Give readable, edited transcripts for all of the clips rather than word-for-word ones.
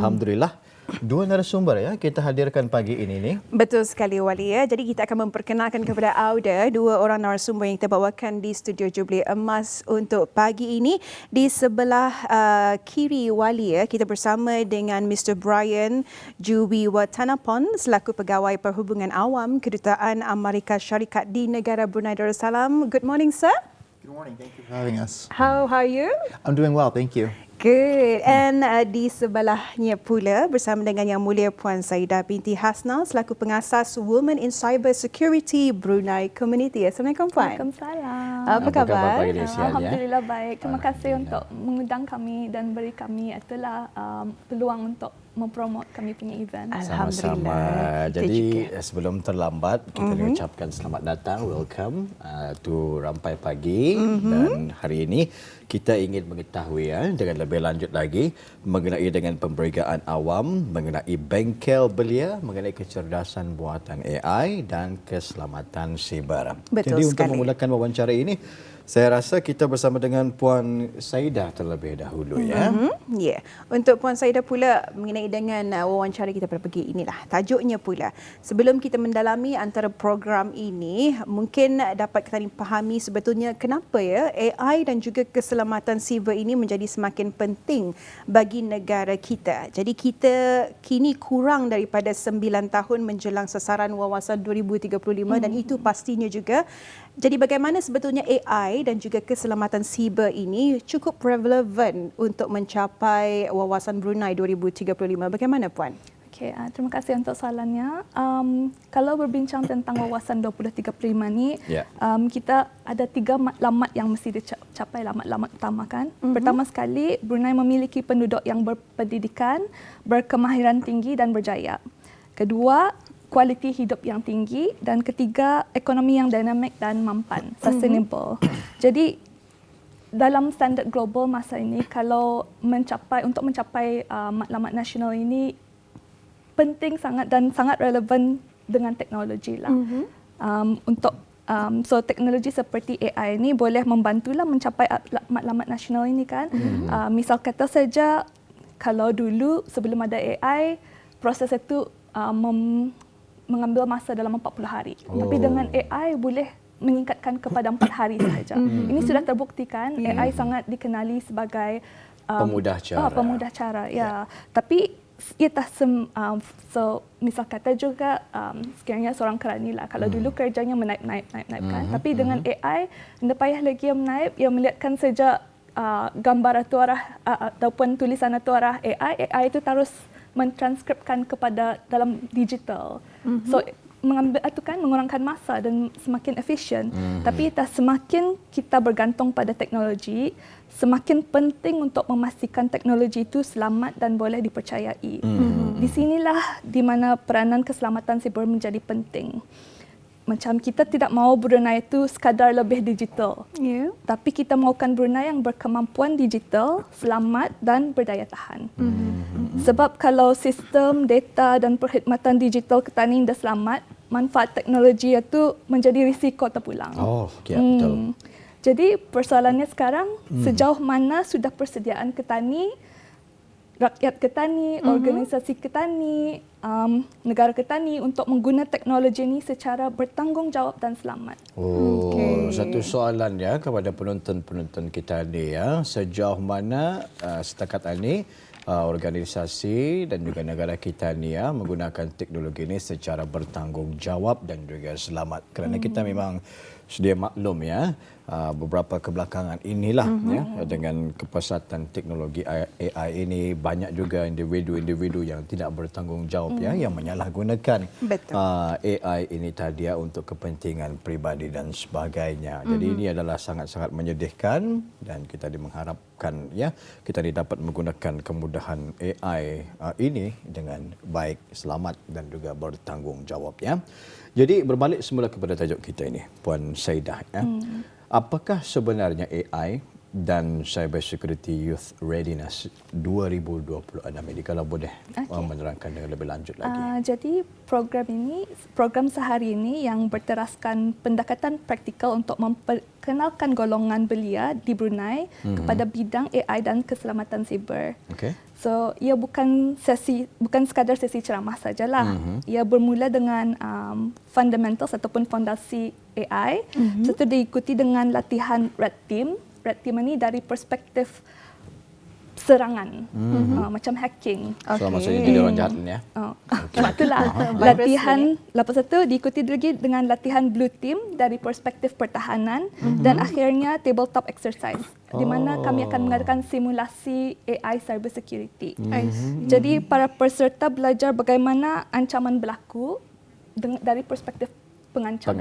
Alhamdulillah. Dua narasumber ya kita hadirkan pagi ini nih. Betul sekali Wali ya. Jadi kita akan memperkenalkan kepada Auda dua orang narasumber yang kita bawakan di studio Jubilee Emas untuk pagi ini. Di sebelah kiri Wali ya, kita bersama dengan Mr. Brian Jubiwatanapon selaku Pegawai Perhubungan Awam Kedutaan Amerika Syarikat di negara Brunei Darussalam. Good morning, sir. Good morning. Thank you for having us. How are you? I'm doing well, thank you. Good. And di sebelahnya pula bersama dengan Yang Mulia Puan Saidah binti Hasna selaku pengasas Women in Cyber Security Brunei Community. Assalamualaikum Puan. Waalaikumsalam. Apa khabar? Alhamdulillah baik. Terima kasih untuk mengundang kami dan beri kami itulah peluang untuk mempromot kami punya event. Sama-sama. Jadi sebelum terlambat kita ucapkan selamat datang, welcome to Rampai Pagi. Dan hari ini kita ingin mengetahui dengan lebih lanjut lagi mengenai dengan pemberigaan awam, mengenai bengkel belia, mengenai kecerdasan buatan AI dan keselamatan siber. Betul Jadi sekali. untuk memulakan wawancara ini, saya rasa kita bersama dengan Puan Saidah terlebih dahulu ya. Ya. Untuk Puan Saidah pula mengenai dengan wawancara kita pada pagi inilah. Tajuknya pula, sebelum kita mendalami antara program ini, mungkin dapat kita pahami sebetulnya kenapa ya AI dan juga keselamatan siber ini menjadi semakin penting bagi negara kita. Jadi kita kini kurang daripada 9 tahun menjelang sasaran wawasan 2035 dan itu pastinya juga. Jadi bagaimana sebetulnya AI dan juga keselamatan siber ini cukup relevan untuk mencapai wawasan Brunei 2035. Bagaimana Puan? Okay, terima kasih untuk soalannya. Kalau berbincang tentang wawasan 2035 ni, kita ada 3 matlamat yang mesti dicapai, lamat utama kan. Pertama sekali, Brunei memiliki penduduk yang berpendidikan, berkemahiran tinggi dan berjaya. Kedua, kualiti hidup yang tinggi, dan ketiga, ekonomi yang dinamik dan mampan, sustainable. Jadi dalam standard global masa ini, kalau untuk mencapai matlamat nasional ini penting sangat dan sangat relevan dengan teknologi lah. So teknologi seperti AI ini boleh membantulah mencapai matlamat nasional ini kan. Misal kata saja, kalau dulu sebelum ada AI, proses itu mengambil masa dalam 40 hari. Tapi dengan AI boleh meningkatkan kepada 4 hari sahaja. Ini sudah terbuktikan AI sangat dikenali sebagai pemudah cara. Pemudah cara, ya. Tapi ia tak misal kata juga sekiranya seorang kerani lah. Kalau dulu kerjanya menaip kan. Tapi dengan AI, tidak payah lagi yang menaip, ia melihatkan saja gambar atau ataupun tulisan atau AI itu terus mentranskripkan kepada dalam digital. So mengambil itu kan mengurangkan masa dan semakin efisien. Tapi semakin kita bergantung pada teknologi, semakin penting untuk memastikan teknologi itu selamat dan boleh dipercayai. Di sinilah di mana peranan keselamatan siber menjadi penting. Macam kita tidak mahu Brunei itu sekadar lebih digital. Tapi kita mahukan Brunei yang berkemampuan digital, selamat dan berdaya tahan. Sebab kalau sistem, data dan perkhidmatan digital kita ini dah selamat, manfaat teknologi itu menjadi risiko terpulang. Betul. Jadi persoalannya sekarang, sejauh mana sudah persediaan ketani, rakyat ketani, organisasi ketani, negara ketani untuk menggunakan teknologi ini secara bertanggungjawab dan selamat. Satu soalan ya kepada penonton-penonton kita ni ya, sejauh mana setakat ini organisasi dan juga negara kita ni ya menggunakan teknologi ini secara bertanggungjawab dan juga selamat. Kerana kita memang sedia maklum ya, beberapa kebelakangan inilah ya dengan kepesatan teknologi AI ini banyak juga individu-individu yang tidak bertanggungjawab ya yang menyalahgunakan AI ini tadi ya untuk kepentingan peribadi dan sebagainya. Jadi ini adalah sangat-sangat menyedihkan dan kita mengharapkan ya kita dapat menggunakan kemudahan AI ini dengan baik, selamat dan juga bertanggungjawab ya. Jadi berbalik semula kepada tajuk kita ini, Puan Saidah ya. Apakah sebenarnya AI dan Cyber Security Youth Readiness 2026 ini, kalau boleh menerangkan dengan lebih lanjut lagi. Jadi program sehari ini yang berteraskan pendekatan praktikal untuk memperkenalkan golongan belia di Brunei kepada bidang AI dan keselamatan siber. Okay. So, ia bukan sekadar sesi ceramah sajalah. Ia bermula dengan fundamentals ataupun fondasi AI. Serta diikuti dengan latihan Red Team. Red Team ini dari perspektif serangan, macam hacking. So maksudnya jadi orang jahat ni ya. Sebab itulah latihan lepas itu diikuti lagi dengan latihan Blue Team dari perspektif pertahanan dan akhirnya tabletop exercise di mana kami akan mengadakan simulasi AI cyber security. Jadi para peserta belajar bagaimana ancaman berlaku dari perspektif pengancam.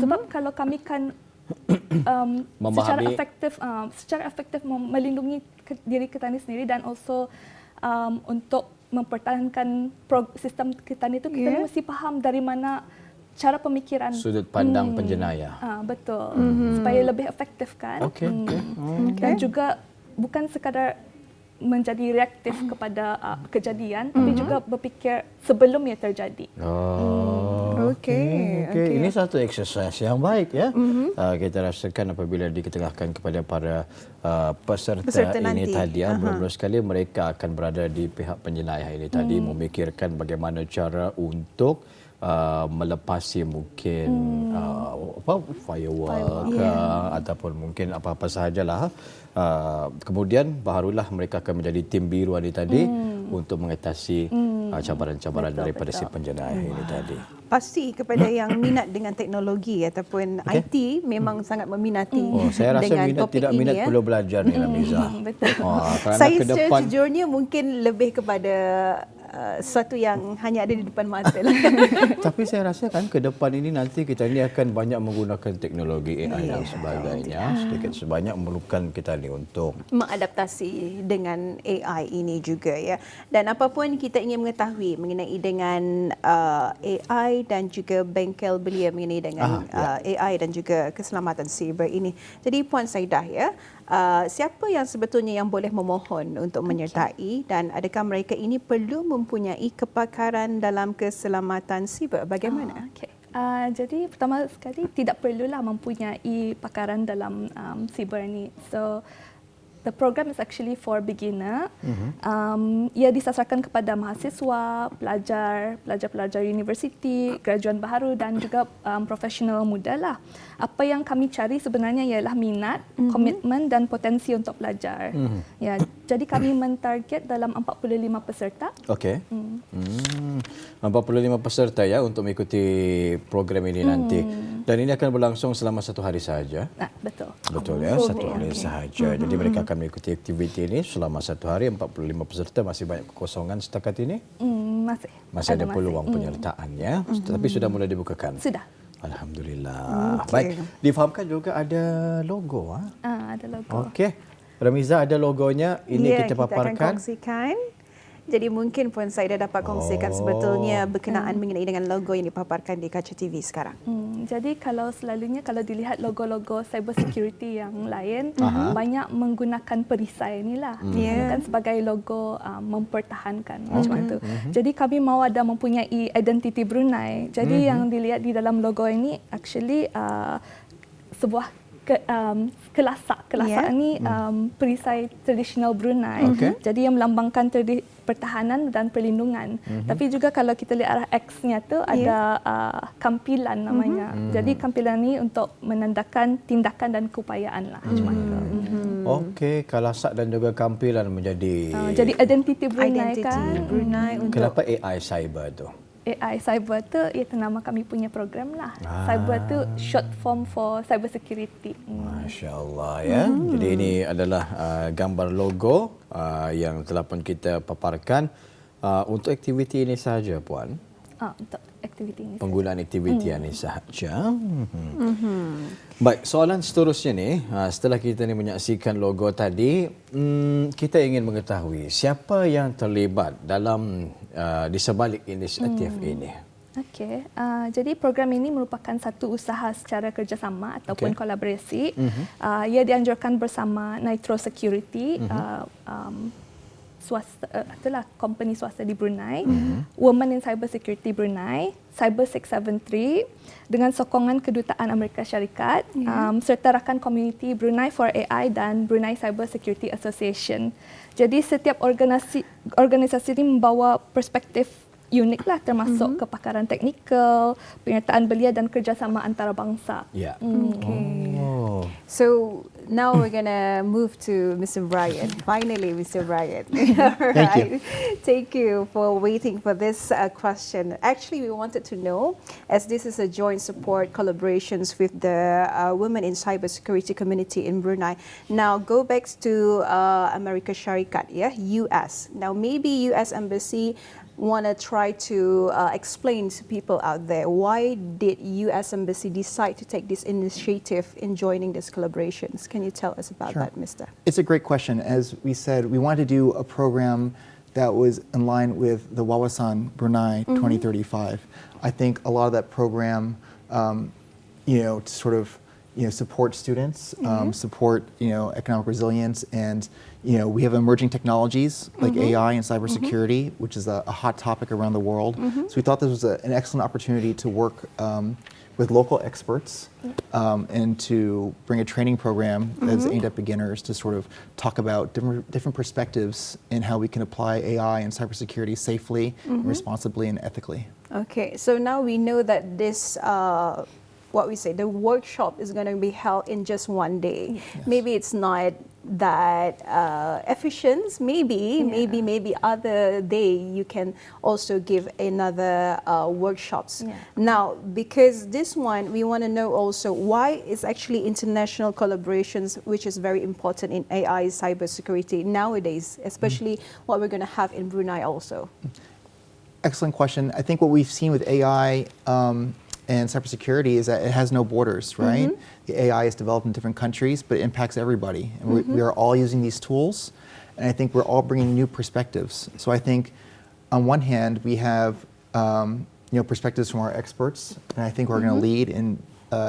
Sebab kalau kami kan secara efektif melindungi diri kita sendiri dan also untuk mempertahankan sistem kita itu kita mesti faham dari mana cara pemikiran sudut pandang penjenayah. Betul. Supaya lebih efektif kan. Dan juga bukan sekadar menjadi reaktif kepada kejadian tapi juga berfikir sebelum ia terjadi. Okey. Ini satu exercise yang baik ya. Kita rasakan apabila diketengahkan kepada para peserta ini nanti. tadi mula-mula sekali mereka akan berada di pihak penjenayah ini tadi memikirkan bagaimana cara untuk melepasi mungkin firewall ataupun mungkin apa-apa sahajalah. Kemudian barulah mereka akan menjadi tim biru ini tadi untuk mengatasi cabaran-cabaran daripada si penjenayah ini tadi. Pasti kepada yang minat dengan teknologi ataupun IT memang sangat meminati saya rasa dengan minat topik tidak ini, minat perlu belajar ni Namiza. Betul. Saya sejujurnya mungkin lebih kepada sesuatu yang hanya ada di depan mata lah. Tapi saya rasa kan ke depan ini nanti kita ni akan banyak menggunakan teknologi AI dan sebagainya. Sedikit sebanyak memerlukan kita ni untuk mengadaptasi dengan AI ini juga ya. Dan apapun kita ingin mengetahui mengenai dengan AI dan juga bengkel belia mengenai dengan AI dan juga keselamatan siber ini. Jadi Puan Saidah ya, siapa yang sebetulnya yang boleh memohon untuk menyertai dan adakah mereka ini perlu mempunyai kepakaran dalam keselamatan siber? Bagaimana? Jadi pertama sekali tidak perlulah mempunyai pakaran dalam siber ini. So the program is actually for beginner. Ia disasarkan kepada mahasiswa, pelajar universiti, graduan baru dan juga profesional muda lah. Apa yang kami cari sebenarnya ialah minat, komitmen dan potensi untuk belajar. Ya, jadi kami mentarget dalam 45 peserta. Okey. 45 peserta ya untuk mengikuti program ini nanti. Dan ini akan berlangsung selama 1 hari sahaja. Betul. Betul ya, 1 hari sahaja. Jadi mereka akan mengikuti aktiviti ini selama 1 hari. 45 peserta, masih banyak kekosongan setakat ini? Masih ada peluang penyertaannya. Tapi sudah mulai dibukakan? Sudah. Alhamdulillah. Baik, difahamkan juga ada logo. Ada logo. Okey. Ramiza ada logonya. Ini kita paparkan. Kita akan kongsikan. Jadi mungkin Puan Saidah dapat kongsikan sebetulnya berkenaan mengenai dengan logo yang dipaparkan di kaca TV sekarang. Jadi kalau selalunya kalau dilihat logo-logo cyber security yang lain banyak menggunakan perisai inilah. Bukan sebagai logo mempertahankan macam itu. Jadi kami mahu ada mempunyai identity Brunei. Jadi yang dilihat di dalam logo ini actually sebuah kelasak ini perisai tradisional Brunei. Jadi yang melambangkan pertahanan dan perlindungan. Tapi juga kalau kita lihat arah X-nya tu ada kampilan namanya. Jadi kampilan ini untuk menandakan tindakan dan keupayaan lah. Okey, kalasak dan juga kampilan menjadi jadi identity Brunei kan. Kenapa AI cyber tu? AI cyber tu itu nama kami punya program lah. Cyber tu short form for cyber security. Masya-Allah ya. Jadi ini adalah gambar logo yang telah pun kita paparkan untuk aktiviti ini sahaja Puan. Untuk aktiviti ini. Penggunaan aktiviti ini sahaja. Baik, soalan seterusnya ni, setelah kita ni menyaksikan logo tadi, kita ingin mengetahui siapa yang terlibat dalam di sebalik inisiatif ini. Okey, jadi program ini merupakan satu usaha secara kerjasama ataupun kolaborasi. Ia dianjurkan bersama Nitro Security, swasta, itulah company swasta di Brunei, Women in Cyber Security Brunei, Cyber 673 dengan sokongan Kedutaan Amerika Syarikat, serta rakan komuniti Brunei for AI dan Brunei Cyber Security Association. Jadi setiap organisasi ini membawa perspektif unik lah, termasuk kepakaran teknikal, penyertaan belia dan kerjasama antarabangsa. Ya. Okay. So now we're gonna move to Mr. Brian. Finally, Mr. Brian. Right. Thank you for waiting for this question. Actually, we wanted to know, as this is a joint support collaborations with the women in cybersecurity community in Brunei. Now go back to Amerika Syarikat, US. Now maybe US Embassy want to try to explain to people out there, why did US Embassy decide to take this initiative in joining these collaborations? Can you tell us about that, Mr.? It's a great question. As we said, we wanted to do a program that was in line with the Wawasan Brunei 2035. I think a lot of that program, to sort of support students, support economic resilience, and we have emerging technologies like AI and cybersecurity, which is a hot topic around the world. So we thought this was an excellent opportunity to work with local experts and to bring a training program that's aimed at beginners to sort of talk about different perspectives in how we can apply AI and cybersecurity safely, responsibly, and ethically. Okay, so now we know that this the workshop is going to be held in just one day. Yes. Maybe it's not that efficient. Maybe other day you can also give another workshops. Now, because this one, we want to know also why it's actually international collaborations, which is very important in AI cybersecurity nowadays, especially what we're going to have in Brunei also. Excellent question. I think what we've seen with AI and cybersecurity is that it has no borders, right? The AI is developed in different countries, but it impacts everybody. And we are all using these tools, and I think we're all bringing new perspectives. So I think, on one hand, we have perspectives from our experts, and I think we're going to lead and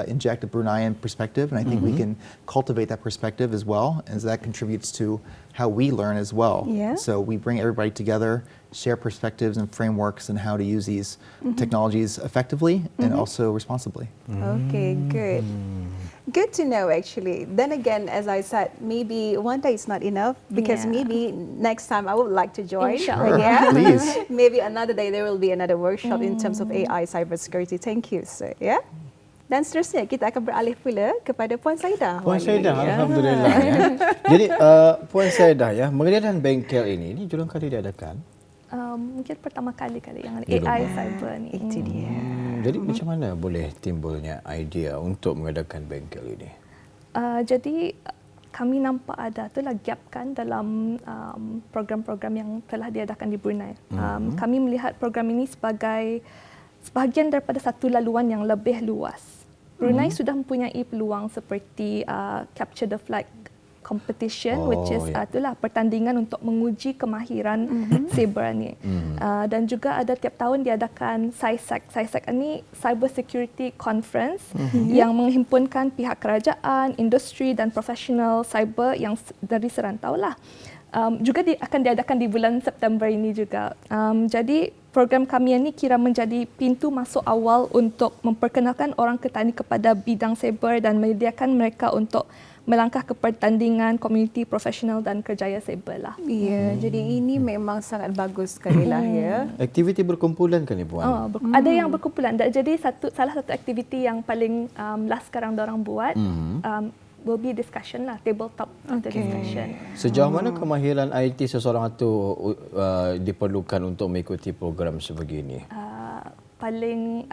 inject a Bruneian perspective, and I think we can cultivate that perspective as well, as that contributes to how we learn as well. Yeah. So we bring everybody together, share perspectives and frameworks and how to use these technologies effectively and also responsibly. Okay, good. Good to know, actually. Then again, as I said, maybe one day is not enough, because maybe next time I would like to join. Inshallah. Yeah. Please. Maybe another day there will be another workshop in terms of AI cybersecurity. Thank you, sir. Yeah. Dan seterusnya kita akan beralih pula kepada Puan Saidah. Puan Saidah, alhamdulillah. Jadi Puan Saidah mengenai bengkel ini julang kali diadakan? Mungkin pertama kali yang AI cyber ni. Itu dia. Jadi macam mana boleh timbulnya idea untuk mengadakan bengkel ini? Jadi kami nampak ada gap kan dalam program-program yang telah diadakan di Brunei. Kami melihat program ini sebagai sebahagian daripada satu laluan yang lebih luas. Brunei sudah mempunyai peluang seperti Capture the Flag competition, which is itulah pertandingan untuk menguji kemahiran cyber ni. Dan juga ada tiap tahun diadakan CySec. CySec ini Cyber Security Conference yang menghimpunkan pihak kerajaan, industri dan profesional cyber yang dari serantau lah. Juga akan diadakan di bulan September ini juga. Jadi program kami ini kira menjadi pintu masuk awal untuk memperkenalkan orang Ketani kepada bidang cyber dan menyediakan mereka untuk melangkah ke pertandingan komuniti profesional dan kerjaya cyber lah. Ya, jadi ini memang sangat bagus sekali lah ya. Aktiviti berkumpulan kan ni Puan? Ada yang berkumpulan. Jadi salah satu aktiviti yang paling last sekarang diorang buat will be discussion lah, tabletop discussion. Sejauh mana kemahiran IT seseorang itu diperlukan untuk mengikuti program sebegini? Paling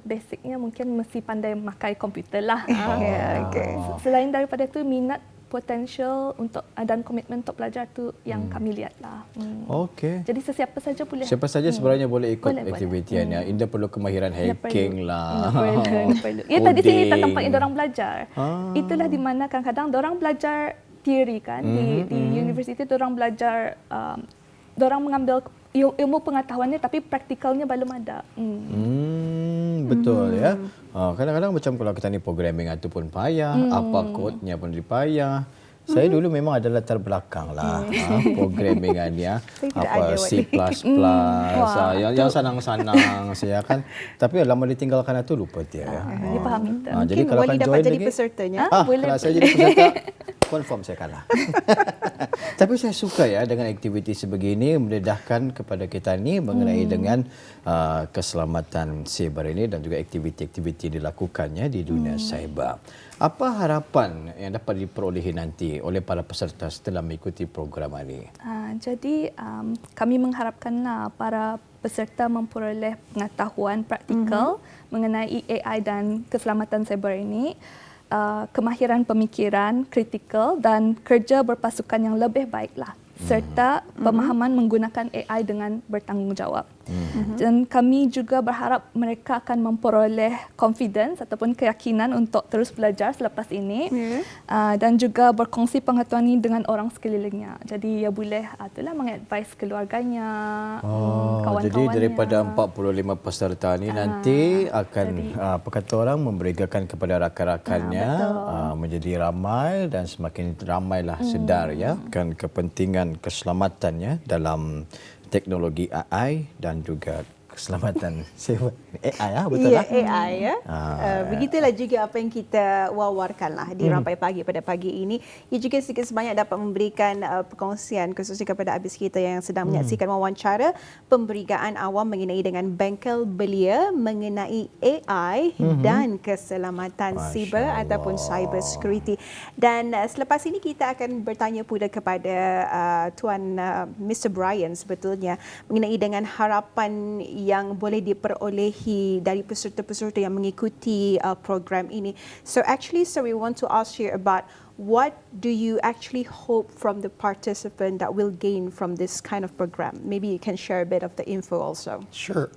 basicnya mungkin mesti pandai memakai komputer lah. Selain daripada itu, minat, potensial untuk dan komitmen untuk belajar tu yang kami lihat lah. Okey. Jadi sesiapa saja boleh. Siapa saja sebenarnya boleh ikut aktiviti ini. Indah perlu kemahiran hacking lah. Perlu. Ya, tadi sini tempat yang diorang belajar. Itulah di mana kadang-kadang diorang belajar teori kan di universiti, diorang belajar, diorang mengambil ilmu pengetahuannya tapi praktikalnya belum ada. Betul ya. Kadang-kadang macam kalau kita ni programming itu pun payah, apa kodenya pun payah. Saya dulu memang ada latar belakang lah programmingannya, apa C++, yang sanang-sanang saya kan. Tapi lama ditinggalkan itu lupa dia. Dia faham itu. Jadi Mungkin kalau Wali kan dapat join jadi lagi, pesertanya. Boleh. kalau saya jadi peserta, confirm saya kalah. Tapi saya suka ya dengan aktiviti sebegini mendedahkan kepada kita ni mengenai dengan keselamatan cyber ini dan juga aktiviti-aktiviti dilakukannya di dunia cyber. Apa harapan yang dapat diperolehi nanti oleh para peserta setelah mengikuti program ini? Jadi kami mengharapkanlah para peserta memperoleh pengetahuan praktikal mengenai AI dan keselamatan cyber ini, kemahiran pemikiran kritikal dan kerja berpasukan yang lebih baiklah, serta pemahaman menggunakan AI dengan bertanggungjawab. Dan kami juga berharap mereka akan memperoleh confidence ataupun keyakinan untuk terus belajar selepas ini, dan juga berkongsi pengetahuan ini dengan orang sekelilingnya. Jadi ia boleh itulah mengadvise keluarganya, kawan-kawannya. Jadi daripada 45 peserta ini nanti akan apa kata orang memberikan kepada rakan-rakannya menjadi ramai dan semakin ramailah sedar ya kan kepentingan keselamatannya dalam teknologi AI dan juga keselamatan AI betul ya, lah? AI ya. Begitulah juga apa yang kita wawarkanlah di Rampai Pagi pada pagi ini. Ia juga sedikit sebanyak dapat memberikan perkongsian khususnya kepada abis kita yang sedang menyaksikan wawancara pemberitaan awam mengenai dengan bengkel belia mengenai AI dan keselamatan siber ataupun cyber security. Dan selepas ini kita akan bertanya pula kepada Tuan Mr. Brian sebetulnya mengenai dengan harapan yang boleh diperolehi dari peserta-peserta yang mengikuti program ini. So actually, sir, we want to ask you about what do you actually hope from the participant that will gain from this kind of program? Maybe you can share a bit of the info also. Sure.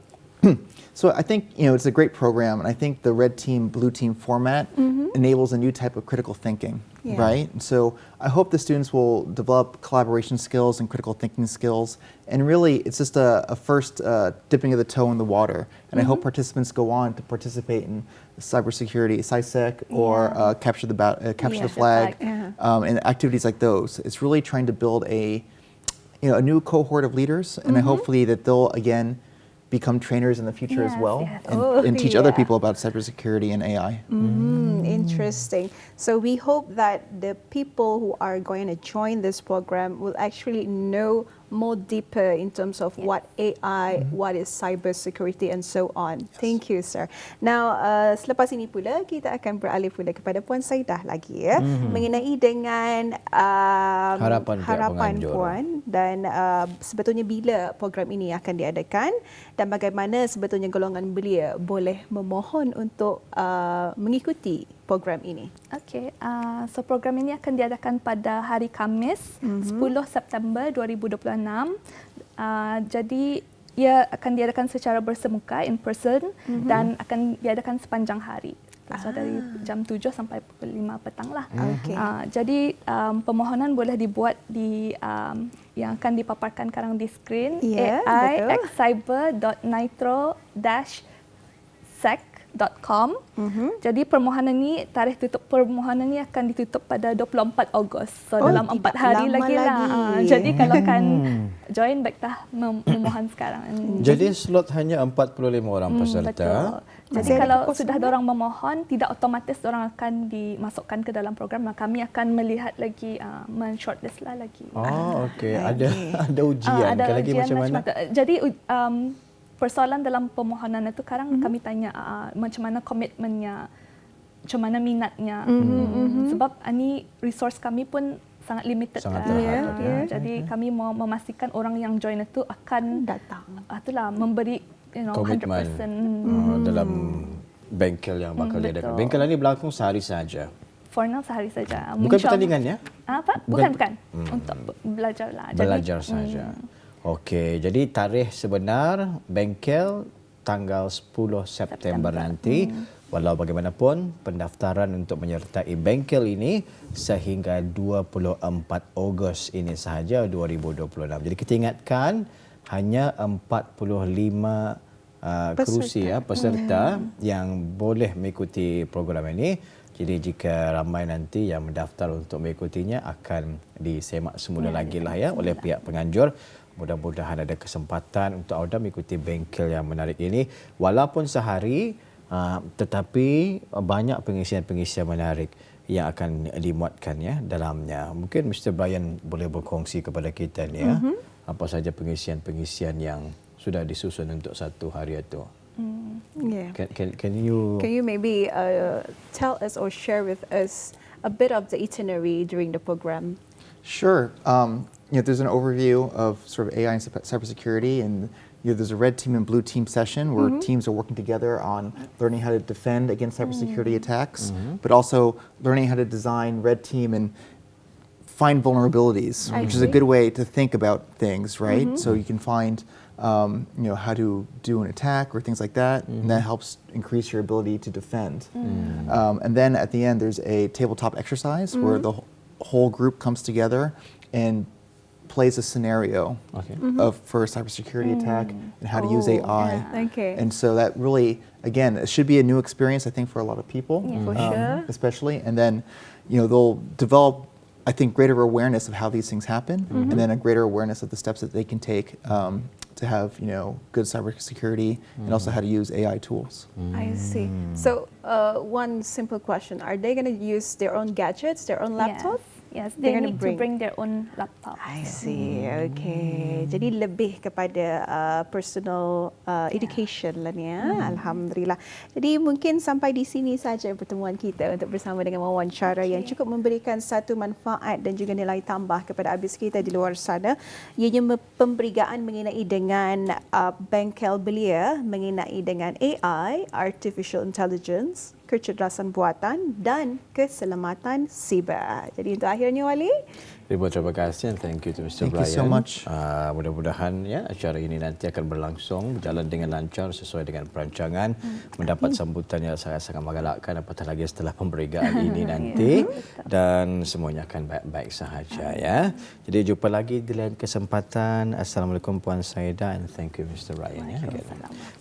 So I think it's a great program, and I think the red team, blue team format enables a new type of critical thinking, right? And so I hope the students will develop collaboration skills and critical thinking skills, and really it's just a first dipping of the toe in the water. And I hope participants go on to participate in cybersecurity, CySec, or capture the flag, and activities like those. It's really trying to build a new cohort of leaders, and hopefully that they'll again become trainers in the future as well, and teach other people about cybersecurity and AI. Interesting. So we hope that the people who are going to join this program will actually know more deeper in terms of what AI, what is cybersecurity and so on. Thank you, sir. Now, selepas ini pula kita akan beralih pula kepada Puan Saidah lagi ya, mengenai dengan harapan Puan dan sebetulnya bila program ini akan diadakan dan bagaimana sebetulnya golongan belia boleh memohon untuk mengikuti program ini. Okey, so program ini akan diadakan pada hari Khamis, 10 September 2026. Jadi ia akan diadakan secara bersemuka in person dan akan diadakan sepanjang hari. So dari jam 7 sampai pukul 5 petang lah. Jadi permohonan boleh dibuat di yang akan dipaparkan sekarang di skrin, ai@cyber.nitro-sec.com. Jadi permohonan ni, tarikh tutup permohonan ni akan ditutup pada 24 Ogos. So dalam 4 hari lagi lah. Jadi kalau kan join baiklah memohon sekarang. Jadi slot hanya 45 orang peserta. Betul. Jadi kalau sudah orang memohon, tidak otomatis orang akan dimasukkan ke dalam program. Kami akan melihat lagi, men-shortlist lah lagi. Okey. Ada ujian. Ada lagi ujian macam mana? Jadi persoalan dalam permohonan itu sekarang kami tanya macam mana komitmennya, macam mana minatnya. Sebab ini resource kami pun sangat limited. Jadi kami mau memastikan orang yang join itu akan datang. Itulah memberi komitmen 100%. dalam bengkel yang bakal diadakan. Bengkel ini berlangsung sehari saja. For now sehari saja. Bukan pertandingan ya? Apa? Bukan. Untuk belajar lah. Belajar saja. Okey, jadi tarikh sebenar bengkel tanggal 10 September nanti. Walau bagaimanapun, pendaftaran untuk menyertai bengkel ini sehingga 24 Ogos ini sahaja 2026. Jadi kita ingatkan hanya 45 kerusi peserta yang boleh mengikuti program ini. Jadi jika ramai nanti yang mendaftar untuk mengikutinya akan disemak semula lagi lah ya oleh pihak penganjur. Mudah-mudahan ada kesempatan untuk anda mengikuti bengkel yang menarik ini walaupun sehari tetapi banyak pengisian-pengisian menarik yang akan dimuatkan ya dalamnya. Mungkin Mr. Brian boleh berkongsi kepada kita ni ya apa saja pengisian-pengisian yang sudah disusun untuk satu hari itu. Yeah. Can you maybe tell us or share with us a bit of the itinerary during the program? Sure. There's an overview of sort of AI and cybersecurity, and there's a red team and blue team session where teams are working together on learning how to defend against cybersecurity attacks, but also learning how to design red team and find vulnerabilities, which is a good way to think about things, right? So you can find how to do an attack or things like that, and that helps increase your ability to defend. And then at the end, there's a tabletop exercise where the whole group comes together and plays a scenario for a cybersecurity attack and how to use AI. Okay. And so that really, again, it should be a new experience, I think, for a lot of people, For sure. especially. And then, they'll develop, I think, greater awareness of how these things happen, and then a greater awareness of the steps that they can take to have, good cybersecurity, and also how to use AI tools. I see. So, one simple question: are they going to use their own gadgets, their own laptop? Yes, They're they gonna need to bring their own laptop. I see. Okay. Jadi lebih kepada personal education lah ni ya. Alhamdulillah. Jadi mungkin sampai di sini saja pertemuan kita untuk bersama dengan wawancara yang cukup memberikan satu manfaat dan juga nilai tambah kepada abis kita di luar sana. Ianya pemberigaan mengenai dengan bengkel belia mengenai dengan AI, Artificial Intelligence, kecerdasan buatan dan keselamatan siber. Jadi untuk akhirnya Wali, terima kasih and thank you to Mr. Thank Brian. you so much. Mudah-mudahan ya acara ini nanti akan berlangsung berjalan dengan lancar sesuai dengan perancangan, mendapat sambutan yang sangat-sangat menggalakkan apatah lagi setelah pemberigaan ini nanti dan semuanya akan baik-baik sahaja ya. Jadi jumpa lagi di lain kesempatan. Assalamualaikum Puan Saida and thank you Mr. Brian ya.